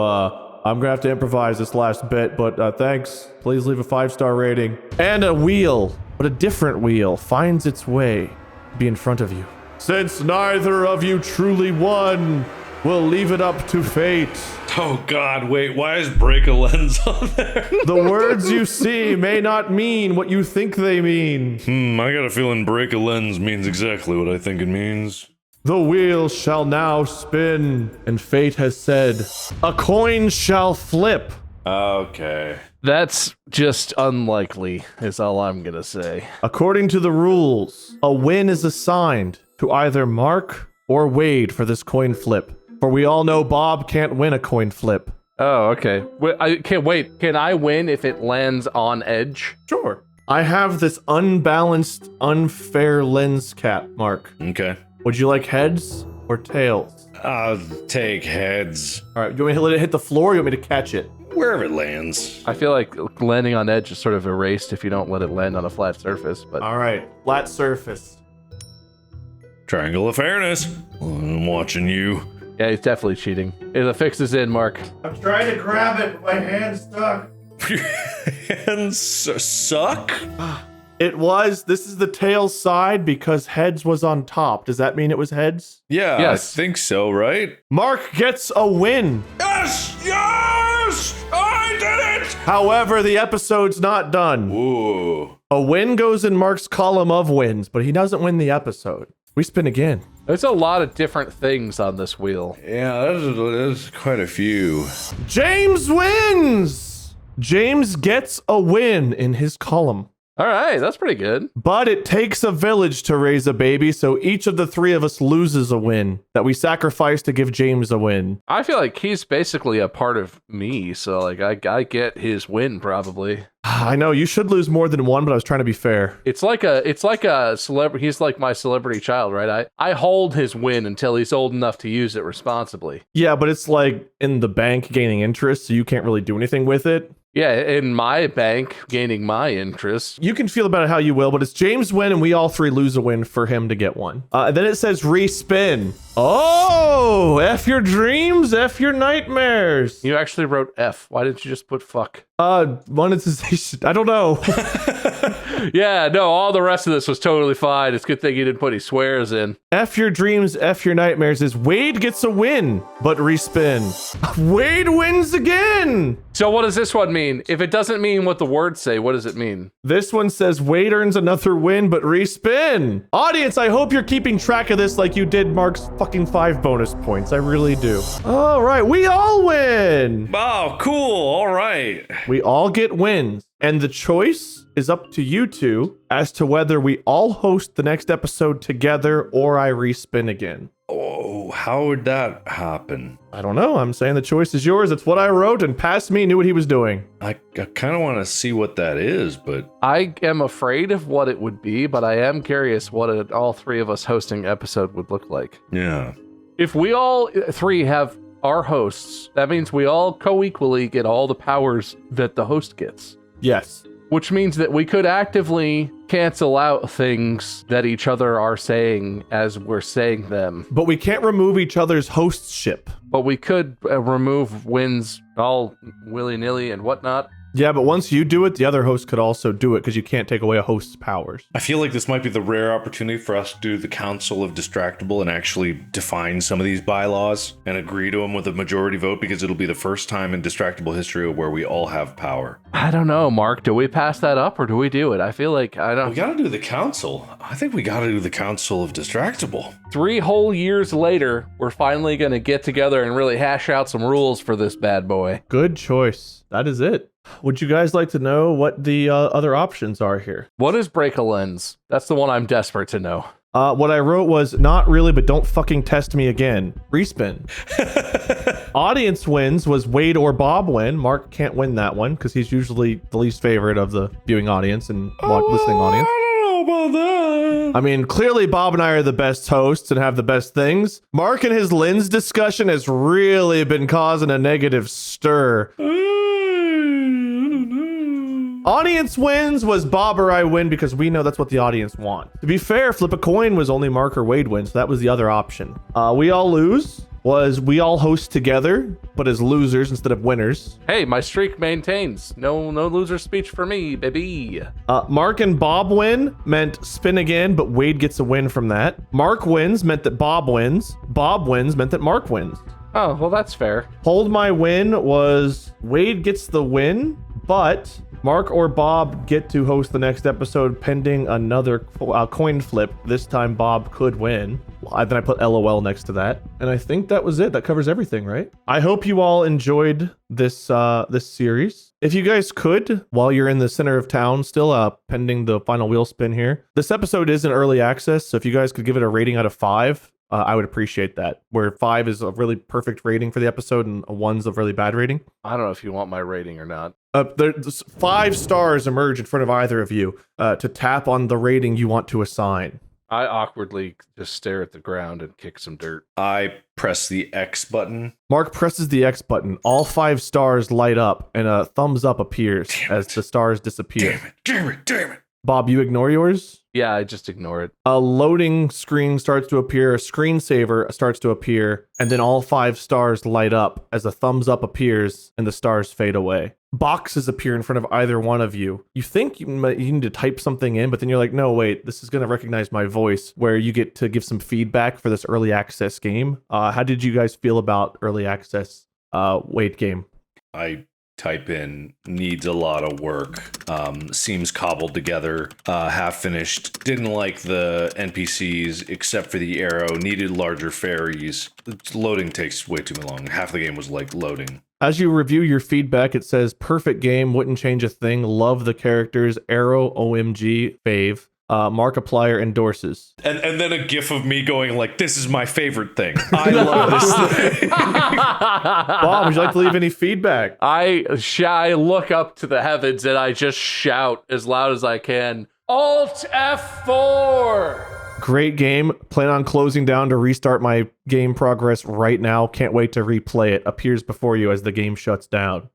I'm gonna have to improvise this last bit, but thanks. Please leave a 5-star rating. And a wheel, but a different wheel, finds its way to be in front of you. Since neither of you truly won, we'll leave it up to fate. Oh God, wait, why is break a lens on there? The words you see may not mean what you think they mean. I got a feeling break a lens means exactly what I think it means. The wheel shall now spin, and fate has said, a coin shall flip. Okay. That's just unlikely, is all I'm gonna say. According to the rules, a win is assigned to either Mark or Wade for this coin flip. For we all know Bob can't win a coin flip. Oh, okay. I can't wait. Can I win if it lands on edge? Sure. I have this unbalanced, unfair lens cap, Mark. Okay. Would you like heads or tails? I'll take heads. All right, you want me to let it hit the floor or you want me to catch it? Wherever it lands. I feel like landing on edge is sort of erased if you don't let it land on a flat surface, but... All right, flat surface. Triangle of fairness. I'm watching you. Yeah, he's definitely cheating. Hey, the fix is in, Mark. I'm trying to grab it, but my hand's stuck. Your hands suck? This is the tails side because heads was on top. Does that mean it was heads? Yeah, Yes. I think so, right? Mark gets a win. Yes! Yes! I did it! However, the episode's not done. Ooh. A win goes in Mark's column of wins, but he doesn't win the episode. We spin again. There's a lot of different things on this wheel. Yeah, there's quite a few. James wins! James gets a win in his column. All right, that's pretty good. But it takes a village to raise a baby, so each of the three of us loses a win that we sacrifice to give James a win. I feel like he's basically a part of me, so like I get his win probably. I know you should lose more than one, but I was trying to be fair. It's like a celebrity. He's like my celebrity child, right? I hold his win until he's old enough to use it responsibly. Yeah, but it's like in the bank gaining interest, so you can't really do anything with it. Yeah, in my bank, gaining my interest. You can feel about it how you will, but it's James win and we all three lose a win for him to get one. Then it says respin. Oh, F your dreams, F your nightmares. You actually wrote F. Why didn't you just put fuck? Monetization. I don't know. Yeah, no, all the rest of this was totally fine. It's a good thing you didn't put any swears in. F your dreams, F your nightmares is Wade gets a win, but respin. Wade wins again. So what does this one mean? If it doesn't mean what the words say, what does it mean? This one says Wade earns another win, but respin. Audience, I hope you're keeping track of this like you did Mark's fucking 5 bonus points. I really do. All right, we all win. Oh, cool. All right. We all get wins. And the choice is up to you two as to whether we all host the next episode together or I respin again. Oh, how would that happen? I don't know. I'm saying the choice is yours. It's what I wrote, and past me knew what he was doing. I kind of want to see what that is, but... I am afraid of what it would be, but I am curious what all three of us hosting episode would look like. Yeah. If we all three have our hosts, that means we all co-equally get all the powers that the host gets. Yes. Which means that we could actively cancel out things that each other are saying as we're saying them. But we can't remove each other's hostship. But we could remove wins all willy-nilly and whatnot. Yeah, but once you do it, the other host could also do it because you can't take away a host's powers. I feel like this might be the rare opportunity for us to do the Council of Distractible and actually define some of these bylaws and agree to them with a majority vote, because it'll be the first time in Distractible history where we all have power. I don't know, Mark. Do we pass that up or do we do it? I feel like We gotta do the council. I think we gotta do the Council of Distractible. 3 whole years later, we're finally going to get together and really hash out some rules for this bad boy. Good choice. That is it. Would you guys like to know what the other options are here? What is break a lens? That's the one I'm desperate to know. What I wrote was, not really, but don't fucking test me again. Respin. Audience wins was Wade or Bob win. Mark can't win that one because he's usually the least favorite of the viewing audience and listening audience. I don't know about that. I mean, clearly Bob and I are the best hosts and have the best things. Mark and his lens discussion has really been causing a negative stir. Audience wins was Bob or I win because we know that's what the audience wants. To be fair, flip a coin was only Mark or Wade win, so that was the other option. We all lose was we all host together, but as losers instead of winners. Hey, my streak maintains. No loser speech for me, baby. Mark and Bob win meant spin again, but Wade gets a win from that. Mark wins meant that Bob wins. Bob wins meant that Mark wins. Oh, well, that's fair. Hold my win was Wade gets the win, but Mark or Bob get to host the next episode pending another coin flip. This time Bob could win. Then I put LOL next to that. And I think that was it. That covers everything, right? I hope you all enjoyed this this series. If you guys could, while you're in the center of town, still pending the final wheel spin here. This episode is in early access, so if you guys could give it a rating out of 5, I would appreciate that. Where 5 is a really perfect rating for the episode and a 1's a really bad rating. I don't know if you want my rating or not. There's 5 stars emerge in front of either of you to tap on the rating you want to assign. I awkwardly just stare at the ground and kick some dirt. I press the X button. Mark presses the X button. All 5 stars light up and a thumbs up appears as the stars disappear. Damn it. Bob, you ignore yours? Yeah, I just ignore it. A loading screen starts to appear, a screensaver starts to appear, and then all 5 stars light up as a thumbs up appears and the stars fade away. Boxes appear in front of either one of you. You think you need to type something in, but then you're like, no, wait, this is going to recognize my voice, where you get to give some feedback for this early access game. How did you guys feel about early access Wade game? I type in needs a lot of work, seems cobbled together, half finished, didn't like the NPCs except for the arrow, needed larger fairies. Loading takes way too long. Half the game was like loading. As you review your feedback, it says perfect game, wouldn't change a thing, love the characters, arrow, OMG, fave. Markiplier endorses. And then a gif of me going like, this is my favorite thing. I love this thing. Bob, would you like to leave any feedback? I look up to the heavens and I just shout as loud as I can, Alt F4! Great game. Plan on closing down to restart my game progress right now. Can't wait to replay it. Appears before you as the game shuts down.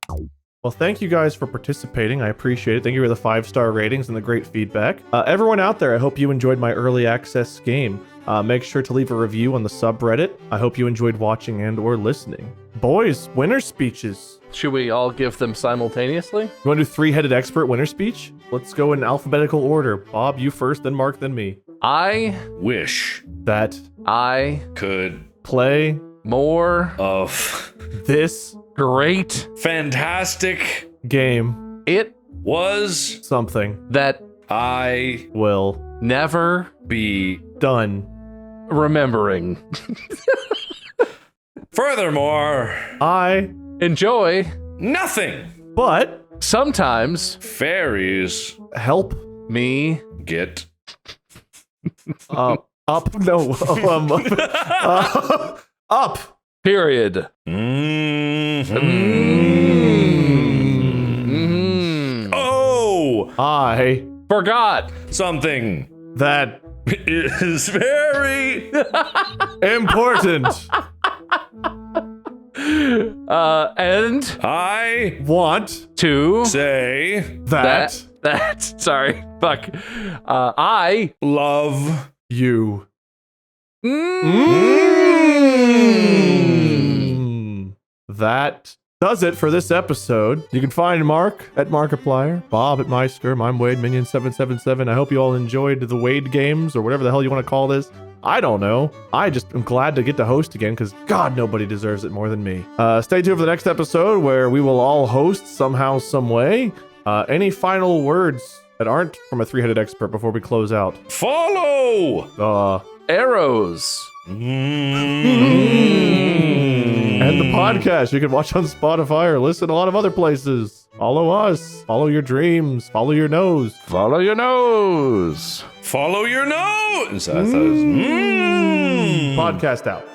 Well, thank you guys for participating. I appreciate it. Thank you for the 5-star ratings and the great feedback. Everyone out there, I hope you enjoyed my early access game. Make sure to leave a review on the subreddit. I hope you enjoyed watching and or listening. Boys, winner speeches. Should we all give them simultaneously? You want to do 3-headed expert winner speech? Let's go in alphabetical order. Bob, you first, then Mark, then me. I wish that I could play more of this great fantastic game. It was something that I will never be done remembering. Furthermore, I enjoy nothing but sometimes fairies help me get up up period. Oh, I forgot something that is very important. And I want to say that sorry, fuck. I love you. That does it for this episode. You can find Mark at Markiplier, Bob at MySkerm, I'm Wade Minion777. I hope you all enjoyed the Wade games or whatever the hell you want to call this. I don't know. I just am glad to get to host again because God, nobody deserves it more than me. Stay tuned for the next episode where we will all host somehow, some way. Any final words that aren't from a 3-headed expert before we close out? Follow arrows. And the podcast you can watch on Spotify or listen a lot of other places. Follow us. Follow your dreams. Follow your nose. Follow your nose. Follow your nose. Podcast out.